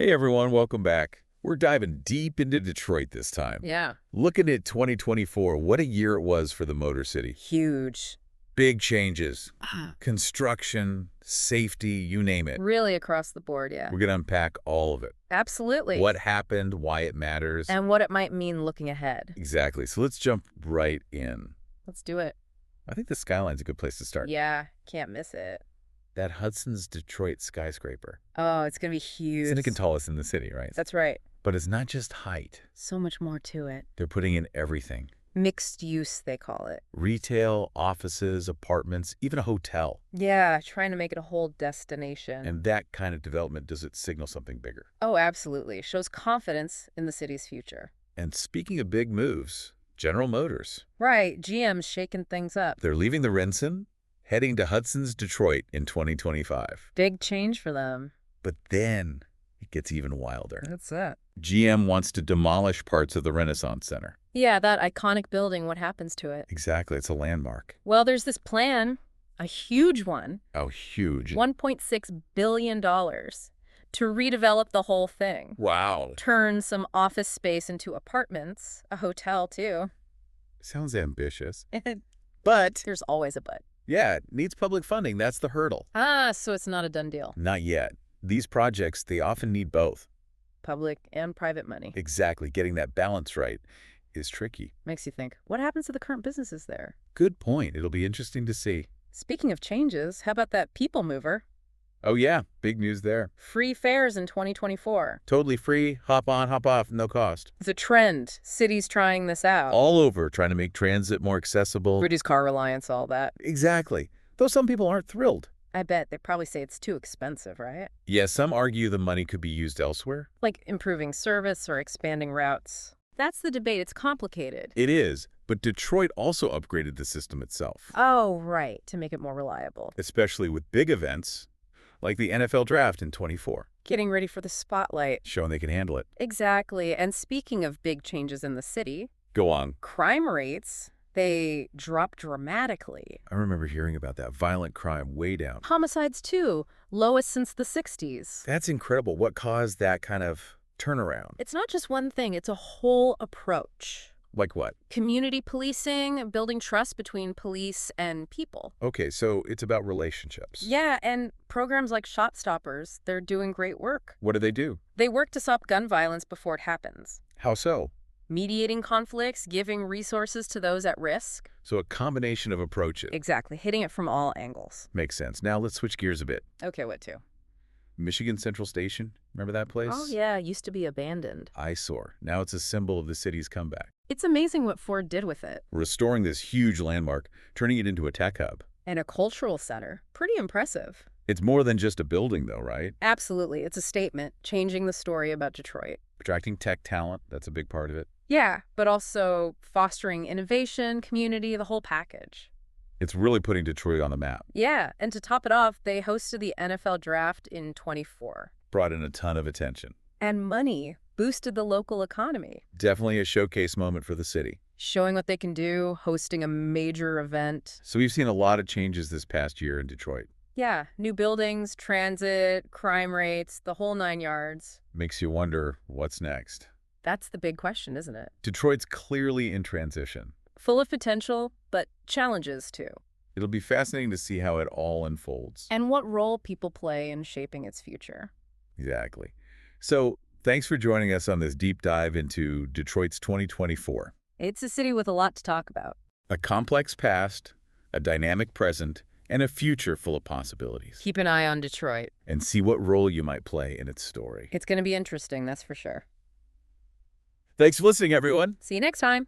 Hey everyone, welcome back. We're diving deep into Detroit this time. Yeah. Looking at 2024, what a year it was for the Motor City. Huge. Big changes. Construction, safety, you name it. Really across the board, yeah. We're going to unpack all of it. Absolutely. What happened, why it matters. And what it might mean looking ahead. Exactly. So let's jump right in. Let's do it. I think the skyline's a good place to start. Yeah, can't miss it. That Hudson's Detroit skyscraper. Oh, it's going to be huge. It's the second tallest in the city, right? That's right. But it's not just height. So much more to it. They're putting in everything. Mixed use, they call it. Retail, offices, apartments, even a hotel. Yeah, trying to make it a whole destination. And that kind of development, does it signal something bigger? Oh, absolutely. Shows confidence in the city's future. And speaking of big moves, General Motors. Right, GM's shaking things up. They're leaving the Renson, heading to Hudson's Detroit in 2025. Big change for them. But then it gets even wilder. That's it. GM wants to demolish parts of the Renaissance Center. Yeah, that iconic building, what happens to it? Exactly, it's a landmark. Well, there's this plan, a huge one. Oh, huge. $1.6 billion to redevelop the whole thing. Wow. Turn some office space into apartments, a hotel too. Sounds ambitious. But There's always a but. yeah, it needs public funding. That's the hurdle. So it's not a done deal. Not yet. These projects, they often need both. Public and private money. Exactly. Getting that balance right is tricky. Makes you think, what happens to the current businesses there? Good point. It'll be interesting to see. Speaking of changes, how about that people mover? Oh, yeah. Big news there. Free fares in 2024. Totally free. Hop on, hop off. No cost. It's a trend. Cities trying this out. All over trying to make transit more accessible. Reduce car reliance, all that. Exactly. Though some people aren't thrilled. I bet they probably say it's too expensive, right? Yeah, some argue the money could be used elsewhere. Like improving service or expanding routes. That's the debate. It's complicated. It is. But Detroit also upgraded the system itself. Oh, right, to make it more reliable. Especially with big events like the NFL draft in 24. Getting ready for the spotlight. Showing they can handle it. Exactly. And speaking of big changes in the city, Go on. crime rates, they dropped dramatically. I remember hearing about that. Violent crime way down. Homicides, too, lowest since the 60s. That's incredible. What caused that kind of turnaround? It's not just one thing, it's a whole approach. Like what? Community policing, building trust between police and people. Okay, so it's about relationships. Yeah, and programs like Shot Stoppers, they're doing great work. What do they do? They work to stop gun violence before it happens. How so? Mediating conflicts, giving resources to those at risk. So a combination of approaches. Exactly, hitting it from all angles. Makes sense. Now let's switch gears a bit. Okay, what to? Michigan Central Station, remember that place? Oh yeah, used to be abandoned. Eyesore. Now it's a symbol of the city's comeback. It's amazing what Ford did with it. Restoring this huge landmark, turning it into a tech hub. And a cultural center. Pretty impressive. It's more than just a building though, right? Absolutely, it's a statement, changing the story about Detroit. Attracting tech talent, that's a big part of it. Yeah, but also fostering innovation, community, the whole package. It's really putting Detroit on the map. Yeah, and to top it off, they hosted the NFL draft in 24. Brought in a ton of attention. And money boosted the local economy. Definitely a showcase moment for the city. Showing what they can do, hosting a major event. So we've seen a lot of changes this past year in Detroit. Yeah, new buildings, transit, crime rates, the whole 9 yards. Makes you wonder, what's next? That's the big question, isn't it? Detroit's clearly in transition. Full of potential, but challenges too. It'll be fascinating to see how it all unfolds. And what role people play in shaping its future. Exactly. So thanks for joining us on this deep dive into Detroit's 2024. It's a city with a lot to talk about. A complex past, a dynamic present, and a future full of possibilities. Keep an eye on Detroit. And see what role you might play in its story. It's going to be interesting, that's for sure. Thanks for listening, everyone. See you next time.